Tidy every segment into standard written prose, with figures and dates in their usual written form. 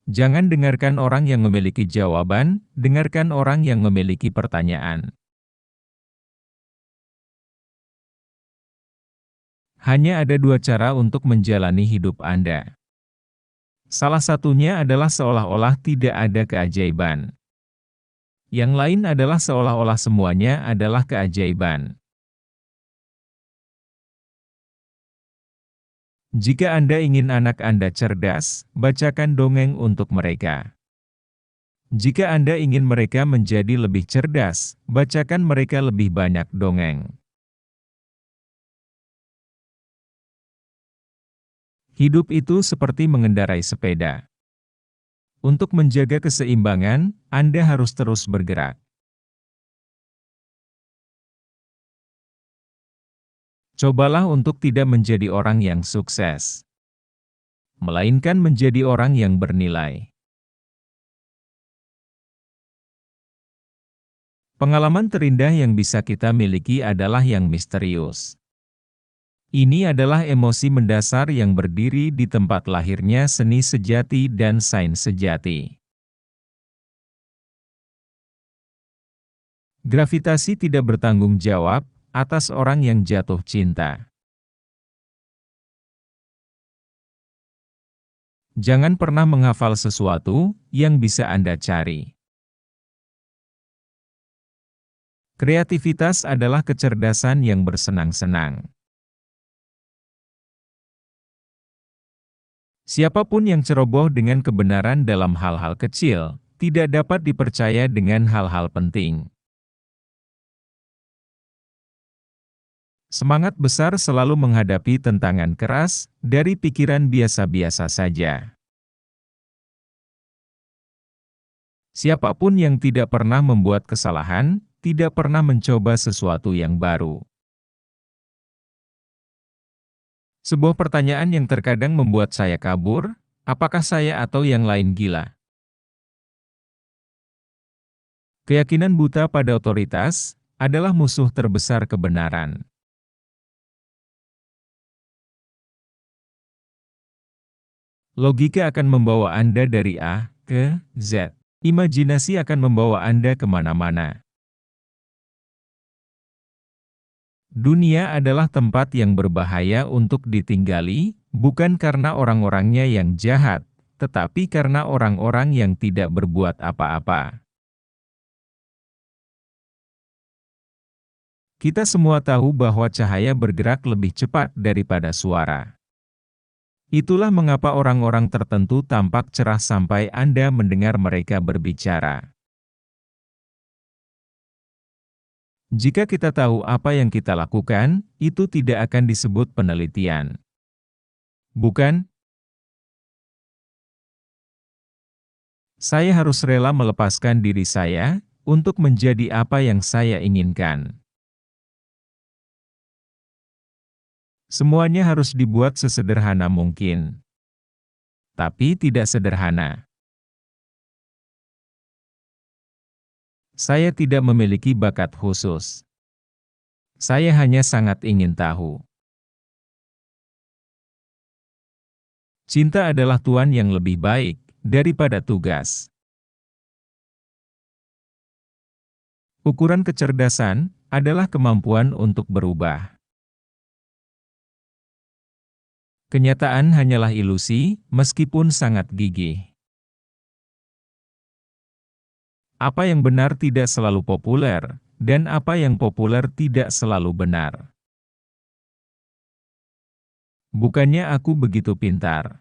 Jangan dengarkan orang yang memiliki jawaban, dengarkan orang yang memiliki pertanyaan. Hanya ada dua cara untuk menjalani hidup Anda. Salah satunya adalah seolah-olah tidak ada keajaiban. Yang lain adalah seolah-olah semuanya adalah keajaiban. Jika Anda ingin anak Anda cerdas, bacakan dongeng untuk mereka. Jika Anda ingin mereka menjadi lebih cerdas, bacakan mereka lebih banyak dongeng. Hidup itu seperti mengendarai sepeda. Untuk menjaga keseimbangan, Anda harus terus bergerak. Cobalah untuk tidak menjadi orang yang sukses, melainkan menjadi orang yang bernilai. Pengalaman terindah yang bisa kita miliki adalah yang misterius. Ini adalah emosi mendasar yang berdiri di tempat lahirnya seni sejati dan sains sejati. Gravitasi tidak bertanggung jawab atas orang yang jatuh cinta. Jangan pernah menghafal sesuatu yang bisa Anda cari. Kreativitas adalah kecerdasan yang bersenang-senang. Siapapun yang ceroboh dengan kebenaran dalam hal-hal kecil, tidak dapat dipercaya dengan hal-hal penting. Semangat besar selalu menghadapi tantangan keras dari pikiran biasa-biasa saja. Siapapun yang tidak pernah membuat kesalahan, tidak pernah mencoba sesuatu yang baru. Sebuah pertanyaan yang terkadang membuat saya kabur, apakah saya atau yang lain gila? Keyakinan buta pada otoritas adalah musuh terbesar kebenaran. Logika akan membawa Anda dari A ke Z. Imajinasi akan membawa Anda kemana-mana. Dunia adalah tempat yang berbahaya untuk ditinggali, bukan karena orang-orangnya yang jahat, tetapi karena orang-orang yang tidak berbuat apa-apa. Kita semua tahu bahwa cahaya bergerak lebih cepat daripada suara. Itulah mengapa orang-orang tertentu tampak cerah sampai Anda mendengar mereka berbicara. Jika kita tahu apa yang kita lakukan, itu tidak akan disebut penelitian. Bukan? Saya harus rela melepaskan diri saya untuk menjadi apa yang saya inginkan. Semuanya harus dibuat sesederhana mungkin. Tapi tidak sederhana. Saya tidak memiliki bakat khusus. Saya hanya sangat ingin tahu. Cinta adalah tuan yang lebih baik daripada tugas. Ukuran kecerdasan adalah kemampuan untuk berubah. Kenyataan hanyalah ilusi, meskipun sangat gigih. Apa yang benar tidak selalu populer, dan apa yang populer tidak selalu benar. Bukannya aku begitu pintar.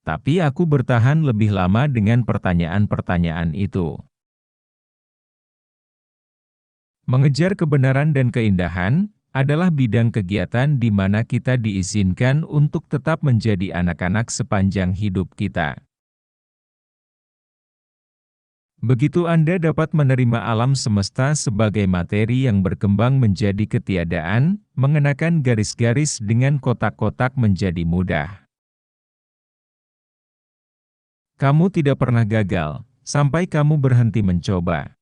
Tapi aku bertahan lebih lama dengan pertanyaan-pertanyaan itu. Mengejar kebenaran dan keindahan adalah bidang kegiatan di mana kita diizinkan untuk tetap menjadi anak-anak sepanjang hidup kita. Begitu Anda dapat menerima alam semesta sebagai materi yang berkembang menjadi ketiadaan, mengenakan garis-garis dengan kotak-kotak menjadi mudah. Kamu tidak pernah gagal, sampai kamu berhenti mencoba.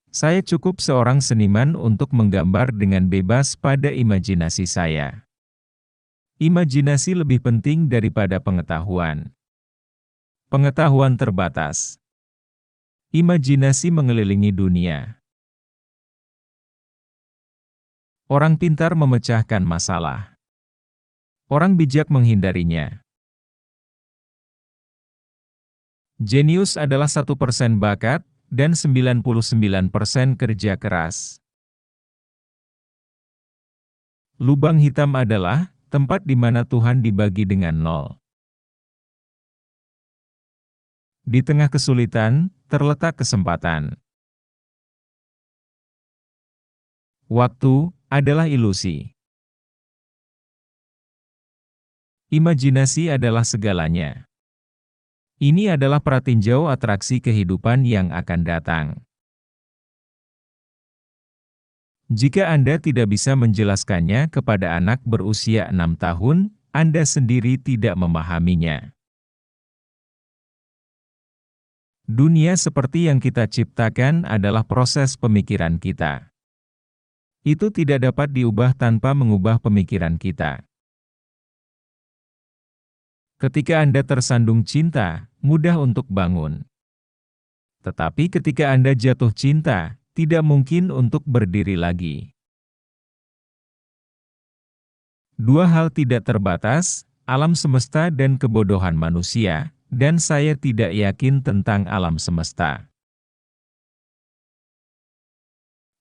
Saya cukup seorang seniman untuk menggambar dengan bebas pada imajinasi saya. Imajinasi lebih penting daripada pengetahuan. Pengetahuan terbatas. Imajinasi mengelilingi dunia. Orang pintar memecahkan masalah. Orang bijak menghindarinya. Jenius adalah 1% bakat, dan 99% kerja keras. Lubang hitam adalah tempat di mana Tuhan dibagi dengan nol. Di tengah kesulitan, terletak kesempatan. Waktu adalah ilusi. Imajinasi adalah segalanya. Ini adalah pratinjau atraksi kehidupan yang akan datang. Jika Anda tidak bisa menjelaskannya kepada anak berusia 6 tahun, Anda sendiri tidak memahaminya. Dunia seperti yang kita ciptakan adalah proses pemikiran kita. Itu tidak dapat diubah tanpa mengubah pemikiran kita. Ketika Anda tersandung cinta, mudah untuk bangun. Tetapi ketika Anda jatuh cinta, tidak mungkin untuk berdiri lagi. Dua hal tidak terbatas, alam semesta dan kebodohan manusia, dan saya tidak yakin tentang alam semesta.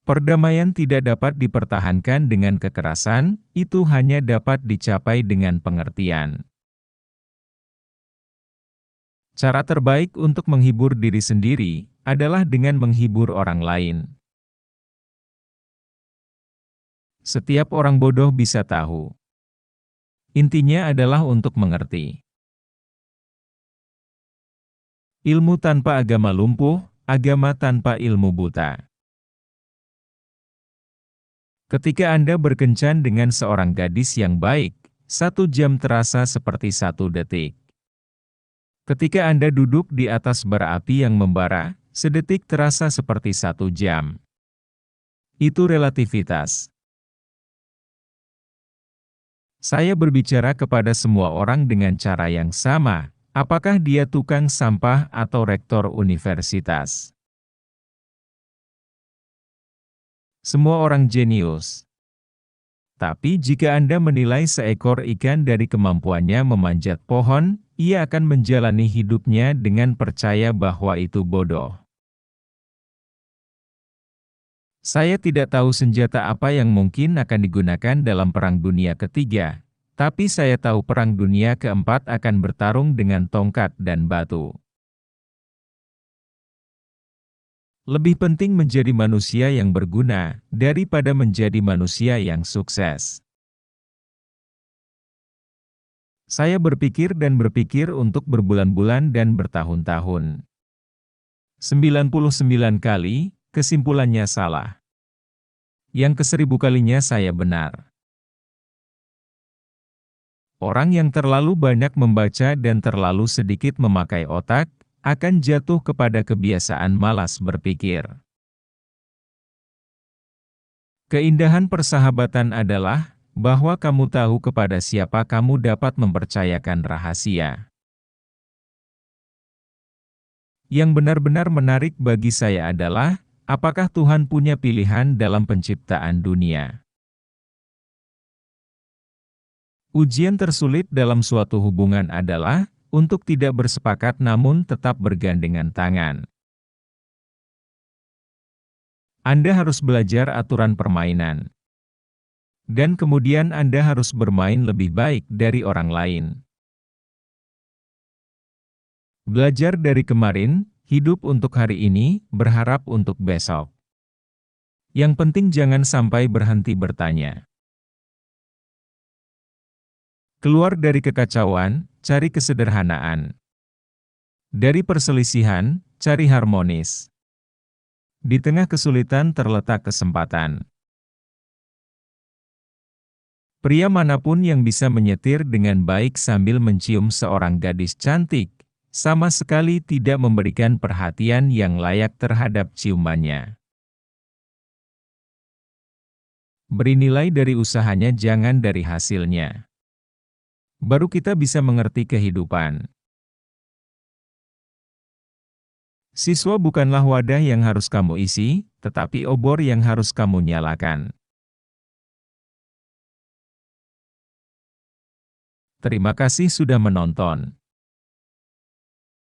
Perdamaian tidak dapat dipertahankan dengan kekerasan, itu hanya dapat dicapai dengan pengertian. Cara terbaik untuk menghibur diri sendiri adalah dengan menghibur orang lain. Setiap orang bodoh bisa tahu. Intinya adalah untuk mengerti. Ilmu tanpa agama lumpuh, agama tanpa ilmu buta. Ketika Anda berkencan dengan seorang gadis yang baik, 1 jam terasa seperti 1 detik. Ketika Anda duduk di atas bara api yang membara, sedetik terasa seperti 1 jam. Itu relativitas. Saya berbicara kepada semua orang dengan cara yang sama, apakah dia tukang sampah atau rektor universitas. Semua orang jenius. Tapi jika Anda menilai seekor ikan dari kemampuannya memanjat pohon, ia akan menjalani hidupnya dengan percaya bahwa itu bodoh. Saya tidak tahu senjata apa yang mungkin akan digunakan dalam Perang Dunia Ketiga, tapi saya tahu Perang Dunia Keempat akan bertarung dengan tongkat dan batu. Lebih penting menjadi manusia yang berguna, daripada menjadi manusia yang sukses. Saya berpikir dan berpikir untuk berbulan-bulan dan bertahun-tahun. 99 kali, kesimpulannya salah. Yang ke-1000 kalinya saya benar. Orang yang terlalu banyak membaca dan terlalu sedikit memakai otak, akan jatuh kepada kebiasaan malas berpikir. Keindahan persahabatan adalah bahwa kamu tahu kepada siapa kamu dapat mempercayakan rahasia. Yang benar-benar menarik bagi saya adalah, apakah Tuhan punya pilihan dalam penciptaan dunia? Ujian tersulit dalam suatu hubungan adalah, untuk tidak bersepakat namun tetap bergandengan tangan. Anda harus belajar aturan permainan. Dan kemudian Anda harus bermain lebih baik dari orang lain. Belajar dari kemarin, hidup untuk hari ini, berharap untuk besok. Yang penting jangan sampai berhenti bertanya. Keluar dari kekacauan, cari kesederhanaan. Dari perselisihan, cari harmonis. Di tengah kesulitan terletak kesempatan. Pria manapun yang bisa menyetir dengan baik sambil mencium seorang gadis cantik, sama sekali tidak memberikan perhatian yang layak terhadap ciumannya. Beri nilai dari usahanya, jangan dari hasilnya. Baru kita bisa mengerti kehidupan. Siswa bukanlah wadah yang harus kamu isi, tetapi obor yang harus kamu nyalakan. Terima kasih sudah menonton.